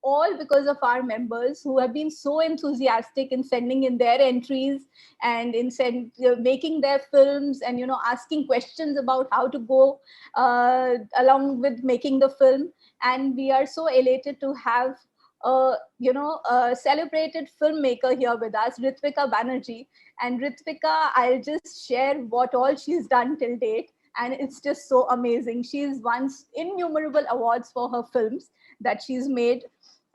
all because of our members who have been so enthusiastic in sending in their entries and in making their films, and asking questions about how to go along with making the film. And we are so elated to have a celebrated filmmaker here with us, Ritvika Banerjee. And Ritvika, I'll just share what all she's done till date, and it's just so amazing. She's won innumerable awards for her films that she's made.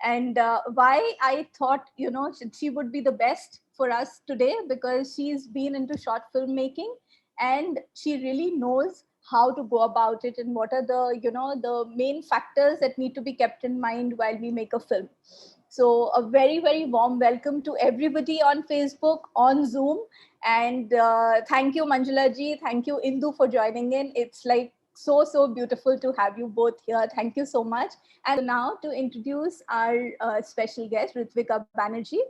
And why I thought she would be the best for us today, because she's been into short filmmaking, and she really knows how to go about it, and what are the main factors that need to be kept in mind while we make a film. So a very, very warm welcome to everybody on Facebook, on Zoom. And thank you, Manjula ji. Thank you, Indu, for joining in. It's like so beautiful to have you both here. Thank you so much. And now to introduce our special guest, Ritvika Banerjee.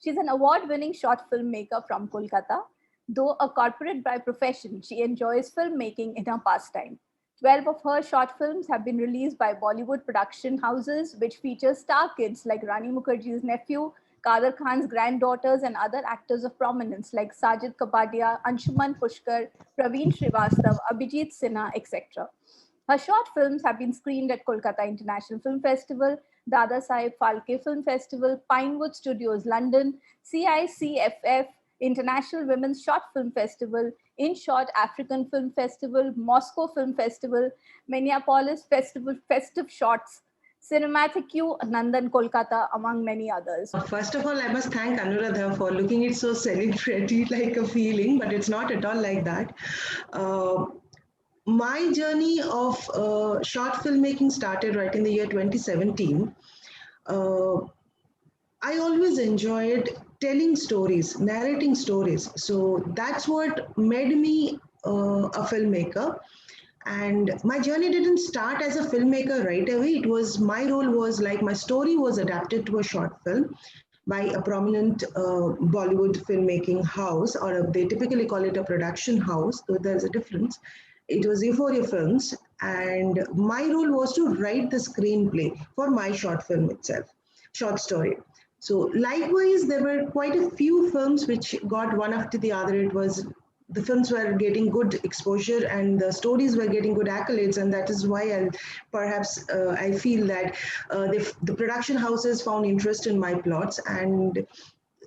She's an award-winning short filmmaker from Kolkata. Though a corporate by profession, she enjoys filmmaking in her pastime. 12 of her short films have been released by Bollywood production houses, which feature star kids like Rani Mukherjee's nephew, Kader Khan's granddaughters, and other actors of prominence like Sajid Kapadia, Anshuman Pushkar, Praveen Srivastav, Abhijit Sinha, etc. Her short films have been screened at Kolkata International Film Festival, Dada Saheb Phalke Film Festival, Pinewood Studios London, CICFF, International Women's Short Film Festival, In Short African Film Festival, Moscow Film Festival, Minneapolis Festival, Festive Shorts, Cinematic U, Nandan Kolkata, among many others. First of all, I must thank Anuradha for looking it so celebratory like a feeling, but it's not at all like that. My journey of short filmmaking started right in the year 2017. I always enjoyed telling stories, narrating stories. So that's what made me a filmmaker. And my journey didn't start as a filmmaker right away. It was my role was like my story was adapted to a short film by a prominent Bollywood filmmaking house, or they typically call it a production house, though there's a difference. It was Euphoria Films, and my role was to write the screenplay for my short film itself, short story. So likewise, there were quite a few films which got one after the other. It was the films were getting good exposure and the stories were getting good accolades, and that is why I feel that the production houses found interest in my plots, and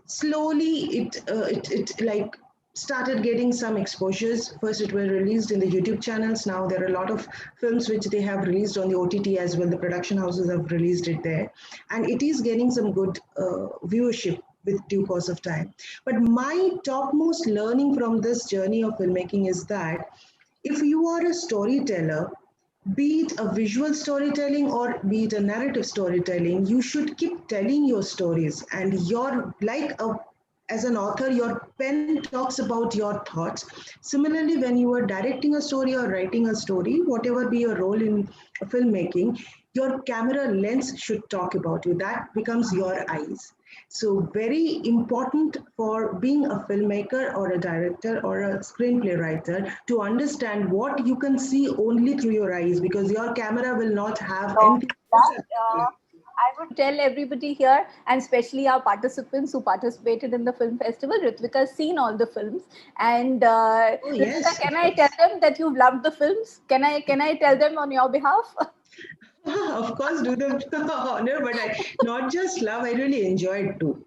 slowly it like started getting some exposures. First, it were released in the YouTube channels. Now there are a lot of films which they have released on the OTT as well. The production houses have released it there, and it is getting some good viewership with due course of time. But my topmost learning from this journey of filmmaking is that if you are a storyteller, be it a visual storytelling or be it a narrative storytelling, you should keep telling your stories. And as an author, your pen talks about your thoughts. Similarly, when you are directing a story or writing a story, whatever be your role in filmmaking, your camera lens should talk about you. That becomes your eyes. So very important for being a filmmaker or a director or a screenplay writer to understand what you can see only through your eyes, because your camera will not have anything. I would tell everybody here, and especially our participants who participated in the film festival, Ritvika has seen all the films. And Ritvika, can I tell them that you've loved the films? Can I tell them on your behalf? Of course, do them honor, but not just love, I really enjoyed too.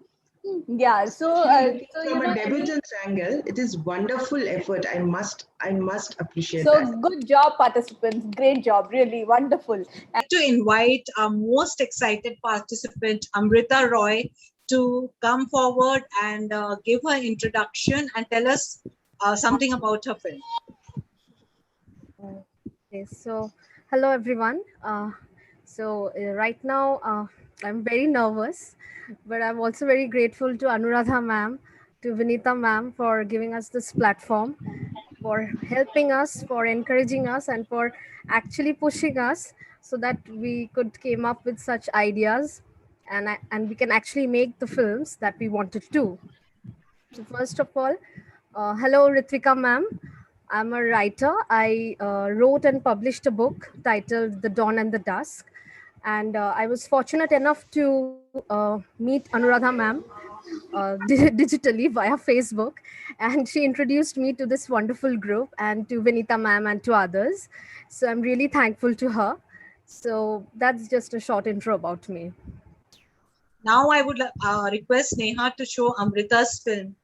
Yeah, so from a debutant's angle, it is wonderful effort. I must appreciate so that. So good job, participants. Great job, really wonderful. I'd like to invite our most excited participant, Amrita Roy, to come forward and give her introduction and tell us something about her film. Okay, so hello everyone. Right now I'm very nervous, but I'm also very grateful to Anuradha ma'am, to Vinita ma'am for giving us this platform, for helping us, for encouraging us, and for actually pushing us so that we could came up with such ideas, and we can actually make the films that we wanted to do. So first of all, hello Ritvika ma'am. I'm a writer. I wrote and published a book titled The Dawn and the Dusk. And I was fortunate enough to meet Anuradha ma'am digitally via Facebook, and she introduced me to this wonderful group and to Vinita ma'am and to others. So I'm really thankful to her. So that's just a short intro about me. Now I would request Neha to show Amrita's film.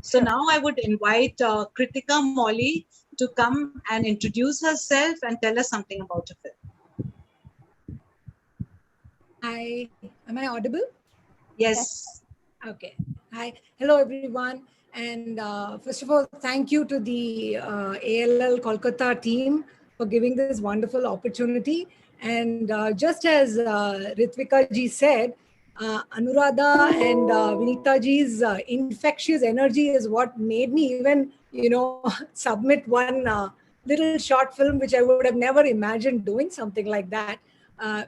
So now I would invite Kritika Molly to come and introduce herself and tell us something about her film. Hi, am I audible? Yes. Okay. Hi, hello everyone. And first of all, thank you to the ALL Kolkata team for giving this wonderful opportunity. And just as Ritvika ji said, Anuradha and Vinita ji's infectious energy is what made me even, submit one little short film, which I would have never imagined doing something like that.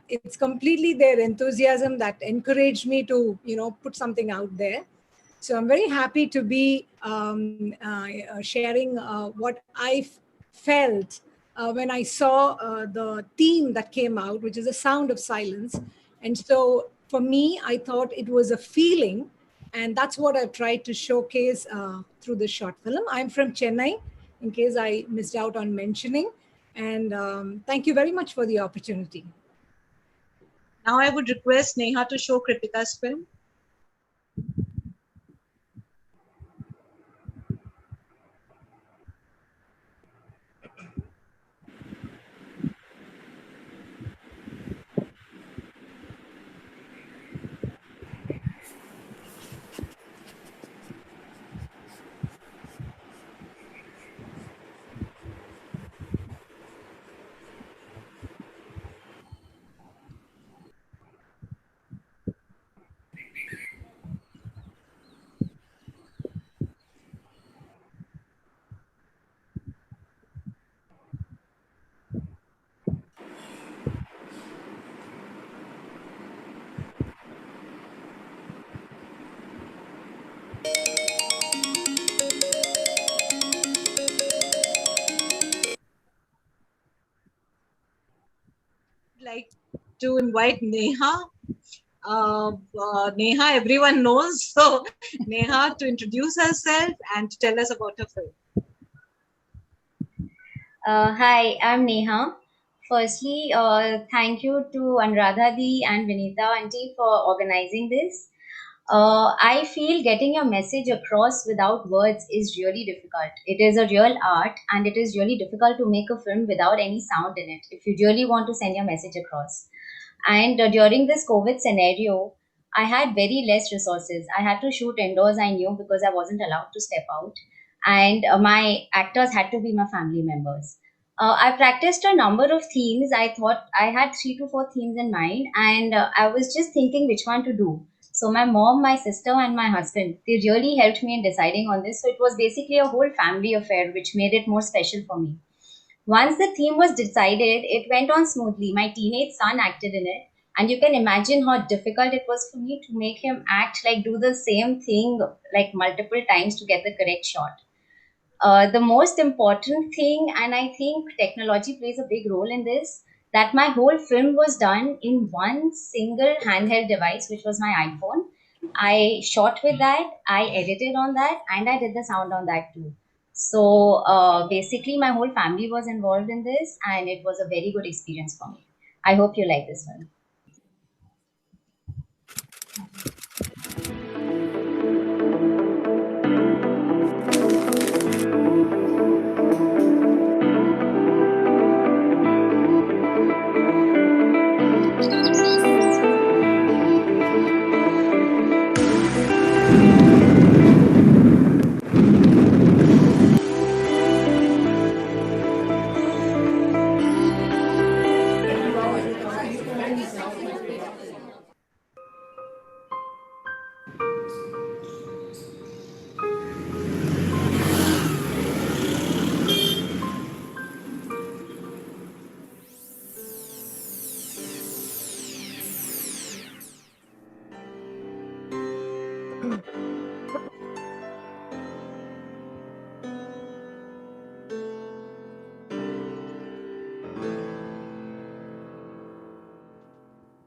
It's completely their enthusiasm that encouraged me to put something out there. So I'm very happy to be sharing what I felt when I saw the theme that came out, which is the sound of silence. And so for me, I thought it was a feeling, and that's what I've tried to showcase through this short film. I'm from Chennai, in case I missed out on mentioning. And thank you very much for the opportunity. Now I would request Neha to show Kritika's film. Like to invite Neha. Neha, everyone knows. So Neha to introduce herself and to tell us about her film. Hi, I'm Neha. Firstly, thank you to Anuradha Di and Vinita Auntie for organizing this. I feel getting your message across without words is really difficult. It is a real art, and it is really difficult to make a film without any sound in it if you really want to send your message across. And during this COVID scenario, I had very less resources. I had to shoot indoors, I knew, because I wasn't allowed to step out. And my actors had to be my family members. I practiced a number of themes. I thought I had 3 to 4 themes in mind, and I was just thinking which one to do. So my mom, my sister, and my husband, they really helped me in deciding on this. So it was basically a whole family affair, which made it more special for me. Once the theme was decided, it went on smoothly. My teenage son acted in it, and you can imagine how difficult it was for me to make him act like do the same thing like multiple times to get the correct shot. The most important thing, and I think technology plays a big role in this, that my whole film was done in one single handheld device, which was my iPhone. I shot with that, I edited on that, and I did the sound on that too. So basically, my whole family was involved in this, and it was a very good experience for me. I hope you like this one.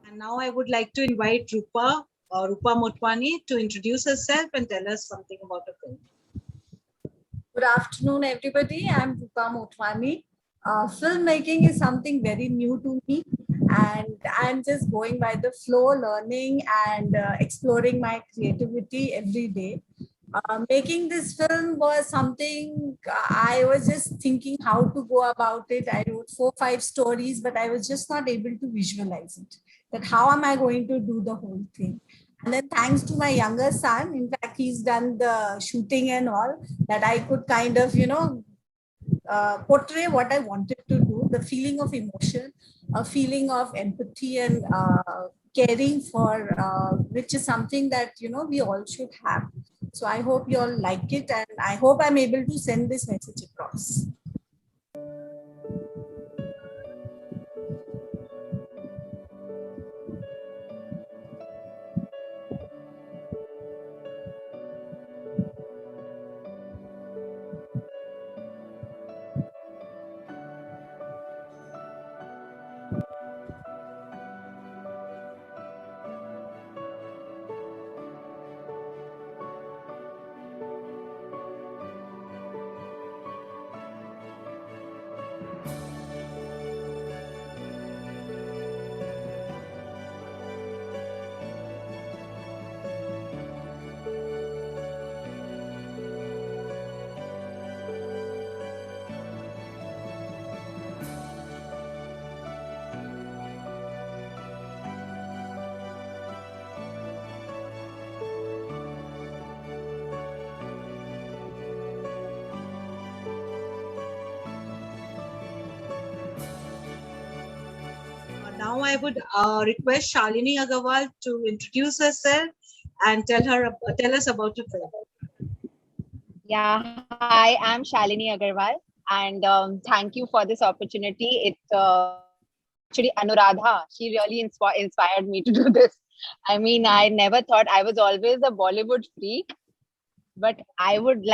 And now I would like to invite Rupa Motwani, to introduce herself and tell us something about the film. Good afternoon, everybody. I'm Rupa Motwani. Filmmaking is something very new to me, and I'm just going by the flow, learning and exploring my creativity every day. Making this film was something I was just thinking how to go about it. I wrote 4, 5 stories, but I was just not able to visualize it. That how am I going to do the whole thing? And then thanks to my younger son, in fact, he's done the shooting and all, that I could kind of, portray what I wanted to do, the feeling of emotion, a feeling of empathy and caring for, which is something that, we all should have. So I hope you all like it, and I hope I'm able to send this message across. Now I would request Shalini Agarwal to introduce herself and tell us about the film. Yeah, hi, I'm Shalini Agarwal, and thank you for this opportunity. Actually, Anuradha, she really inspired me to do this. I mean, I never thought, I was always a Bollywood freak, but I would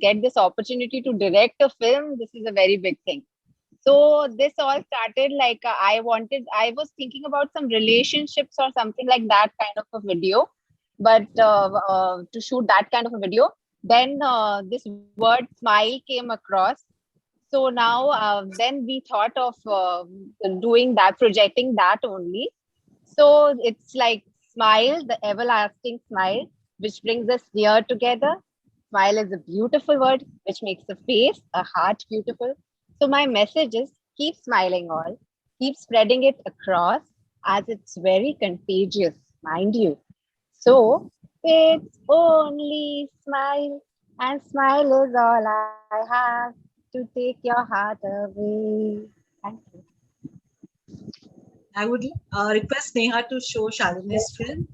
get this opportunity to direct a film. This is a very big thing. So this all started I was thinking about some relationships or something like that kind of a video, but to shoot that kind of a video, then this word smile came across. So now then we thought of doing that, projecting that only. So it's like smile, the everlasting smile, which brings us near together. Smile is a beautiful word which makes a face, a heart beautiful. So my message is keep smiling all, keep spreading it across, as it's very contagious, mind you. So it's only smile, and smile is all I have to take your heart away. Thank you. I would request Neha to show Shalini's film.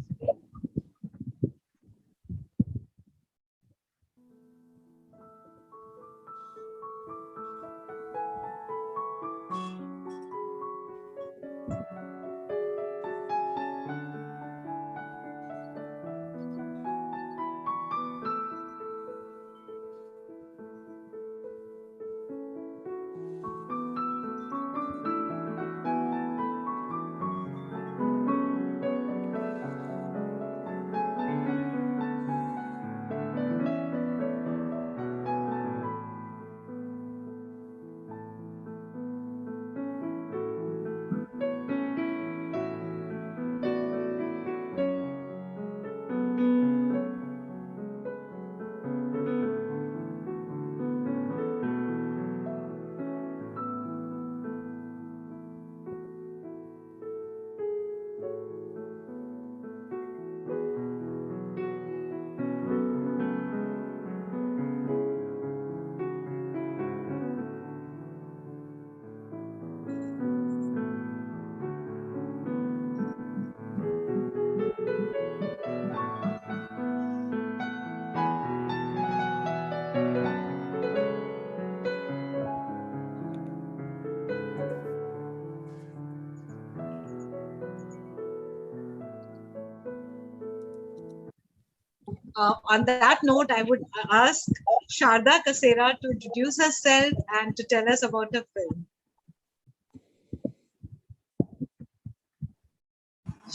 on that note, I would ask Sharda Kasera to introduce herself and to tell us about her film.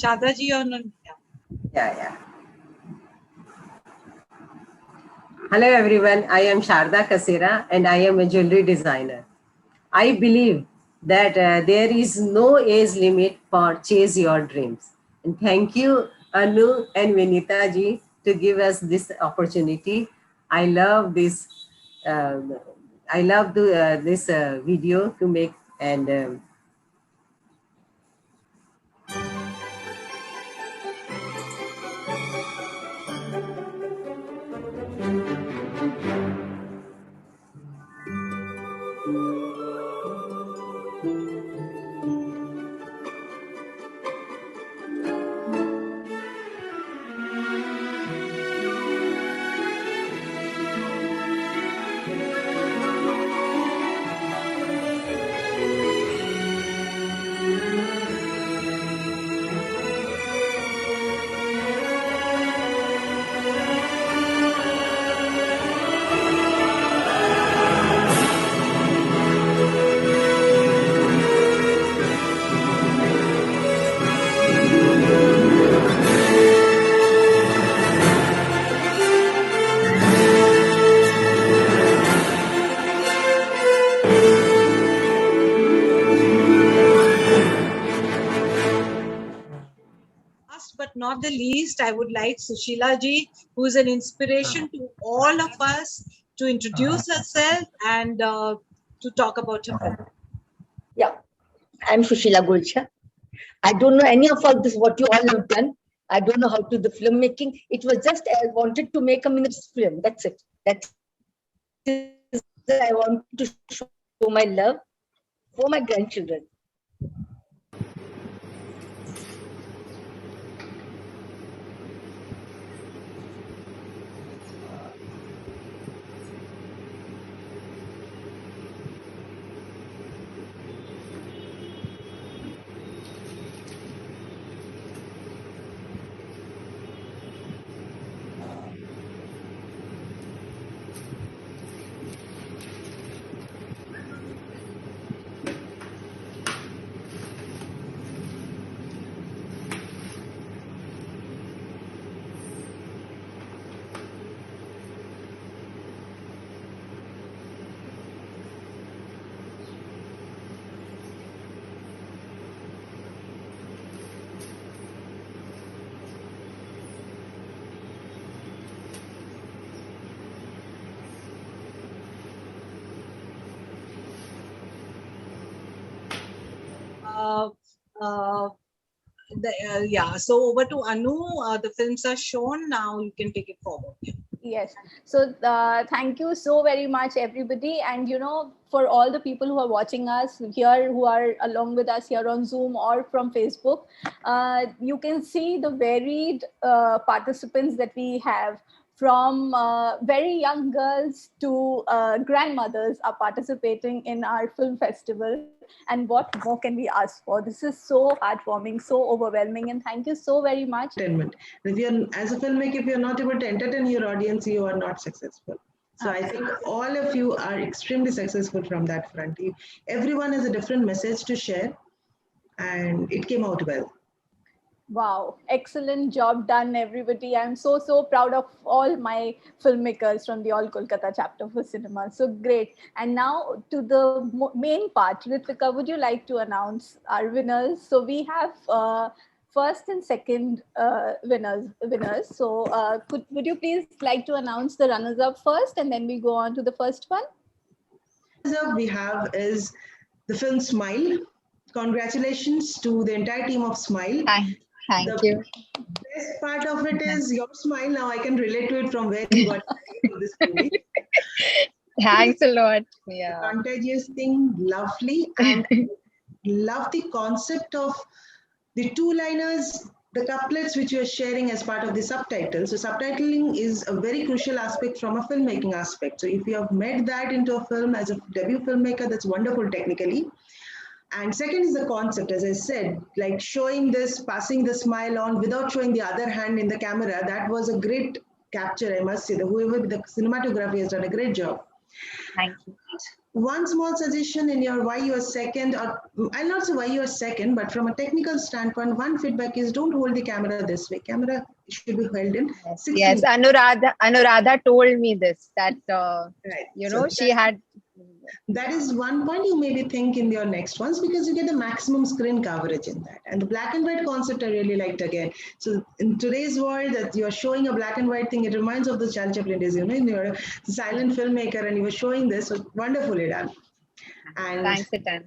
Sharda ji, Yeah. Hello everyone, I am Sharda Kasera and I am a jewelry designer. I believe that there is no age limit for chase your dreams. And thank you Anu and Vinita ji to give us this opportunity. I love this. I love this video to make and last but not the least, I would like Sushila ji, who is an inspiration to all of us, to introduce herself and to talk about her film. Yeah, I'm Sushila Gulcha. I don't know any of all this, what you all have done. I don't know how to do the filmmaking. It was just I wanted to make a minutes film. That's it. That's it. I want to show my love for my grandchildren. Yeah, so over to Anu. The films are shown now. You can take it forward. Yes. So thank you so very much, everybody. And, you know, for all the people who are watching us here, who are along with us here on Zoom or from Facebook, you can see the varied participants that we have, from very young girls to grandmothers are participating in our film festival. And what more can we ask for? This is so heartwarming, so overwhelming. And thank you so very much. Entertainment. If you're, as a filmmaker, if you're not able to entertain your audience, you are not successful. So I think all of you are extremely successful from that front. Everyone has a different message to share, and it came out well. Wow, excellent job done, everybody. I'm so proud of all my filmmakers from the All Kolkata chapter for cinema. So great. And now to the main part. Ritika, would you like to announce our winners? So we have first and second winners. So would you please like to announce the runners-up first, and then we go on to the first one? Runners-up we have is the film Smile. Congratulations to the entire team of Smile. Thank you. Best part of it is your smile. Now I can relate to it from where you got this movie. Thanks a lot. Yeah. Contagious thing, lovely, and love the concept of the two-liners, the couplets which you are sharing as part of the subtitle. So subtitling is a very crucial aspect from a filmmaking aspect. So if you have made that into a film as a debut filmmaker, that's wonderful technically. And second is the concept, as I said, like showing this, passing the smile on without showing the other hand in the camera. That was a great capture, I must say. Whoever the cinematography has done a great job. Thank you. One small suggestion in your why you are second, or I'll not say why you are second, but from a technical standpoint, one feedback is don't hold the camera this way. Camera should be held in 16. Yes, Anuradha told me this, that, right. you So know, she had. That is one point you maybe think in your next ones, because you get the maximum screen coverage in that. And the black and white concept I really liked again. So in today's world that you're showing a black and white thing, it reminds of the Charlie Chaplin days, you know, you're a silent filmmaker and you were showing this, so wonderfully done. And thanks, Etan.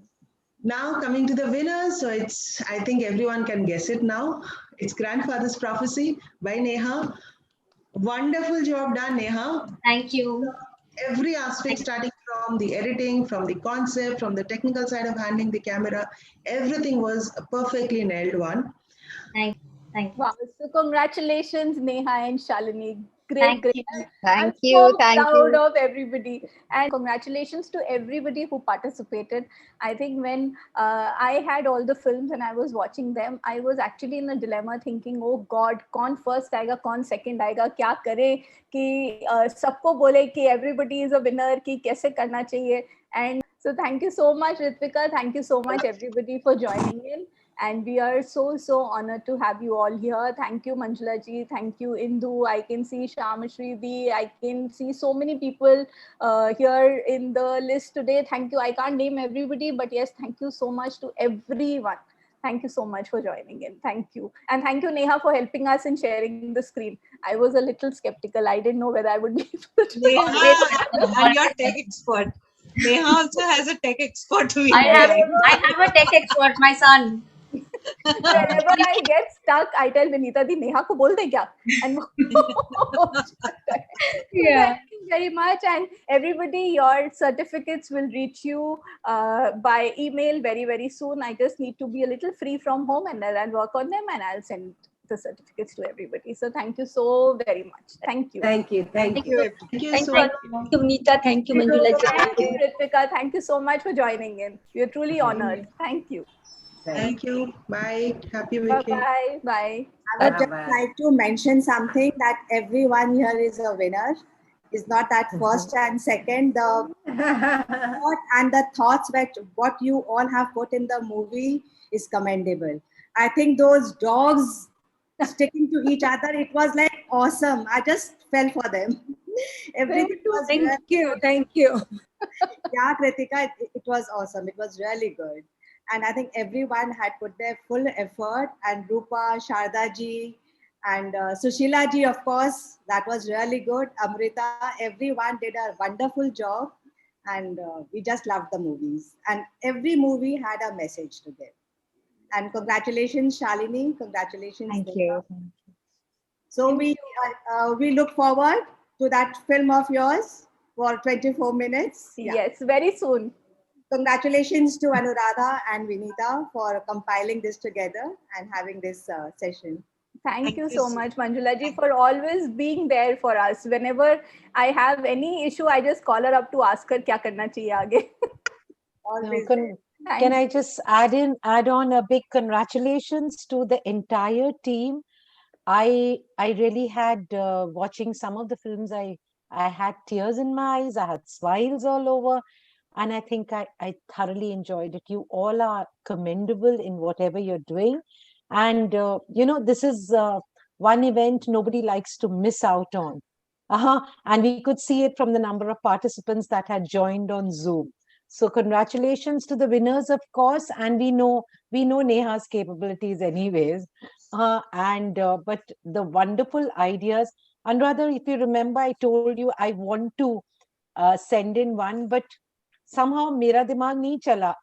Now coming to the winners, so I think everyone can guess it now. It's Grandfather's Prophecy by Neha. Wonderful job done, Neha. Thank you. Every aspect, starting from the editing, from the concept, from the technical side of handling the camera, everything was a perfectly nailed one. Thank you. Wow. So congratulations, Neha and Shalini. Great. Thank I'm you. so proud of everybody. And congratulations to everybody who participated. I think when I had all the films and I was watching them, I was actually in a dilemma thinking, oh God, कौन first आएगा, कौन second आएगा, क्या करे कि सबको बोले कि everybody is a winner, कि कैसे करना चाहिए. And so thank you so much, Ritvika. Thank you so much, everybody, for joining in. And we are so honored to have you all here. Thank you, Manjula ji. Thank you, Indu. I can see Shamashri Di. I can see so many people here in the list today. Thank you. I can't name everybody, but yes, thank you so much to everyone. Thank you so much for joining in. Thank you. And thank you, Neha, for helping us in sharing the screen. I was a little skeptical. I didn't know whether I would be able to do Neha, I'm your tech expert. Neha also has a tech expert. I have a tech expert, my son. Whenever I get stuck, I tell Vinita di Neha ko bol de kya? And yeah. Thank you very much. And everybody, your certificates will reach you by email very soon. I just need to be a little free from home, and then I'll work on them and I'll send the certificates to everybody. So thank you so very much. Thank you. Thank you. Thank you, Nita. Thank you, Manjula. Thank you, Ritvika. Thank you so much for joining in. We are truly honored. Thank you. Thank you. Bye. Happy weekend. Bye. Bye. I would just like to mention something, that everyone here is a winner. It's not that first and second. The thought and the thoughts that what you all have put in the movie is commendable. I think those dogs sticking to each other, it was like awesome. I just fell for them. Everything was Thank you. Yeah, Kritika, it was awesome. It was really good. And I think everyone had put their full effort, and Rupa, Sharda ji, and Sushila ji, of course, that was really good. Amrita, everyone did a wonderful job, and we just loved the movies. And every movie had a message to give. And congratulations, Shalini. Congratulations. Thank you. So we look forward to that film of yours for 24 minutes. Yeah. Yes, very soon. Congratulations to Anuradha and Vinita for compiling this together and having this session. Thank you so much, Manjula ji, for always being there for us. Whenever I have any issue, I just call her up to ask her kya karna chahiye aage. Always. Can I just add on a big congratulations to the entire team. I really had watching some of the films, I had tears in my eyes, I had smiles all over. And I think I thoroughly enjoyed it. You all are commendable in whatever you're doing. And, this is one event nobody likes to miss out on. And we could see it from the number of participants that had joined on Zoom. So congratulations to the winners, of course. And we know Neha's capabilities anyways. But the wonderful ideas. And rather, if you remember, I told you I want to send in one, but somehow mera dimag nahi chala.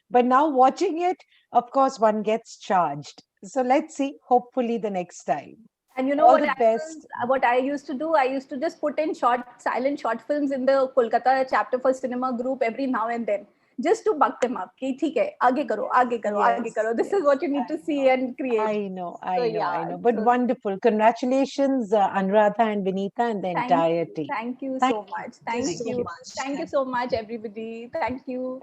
But now watching it, of course, one gets charged. So let's see, hopefully the next time. And you know what I used to do? I used to just put in silent short films in the Kolkata chapter for cinema group every now and then, just to buck them up. Ki, theek hai, aage karo, aage karo, aage karo. This is what you need to see and create. I know. But wonderful. Congratulations, Anuradha and Vinita and the entire team. Thank you so much. Thank you so much, everybody. Thank you.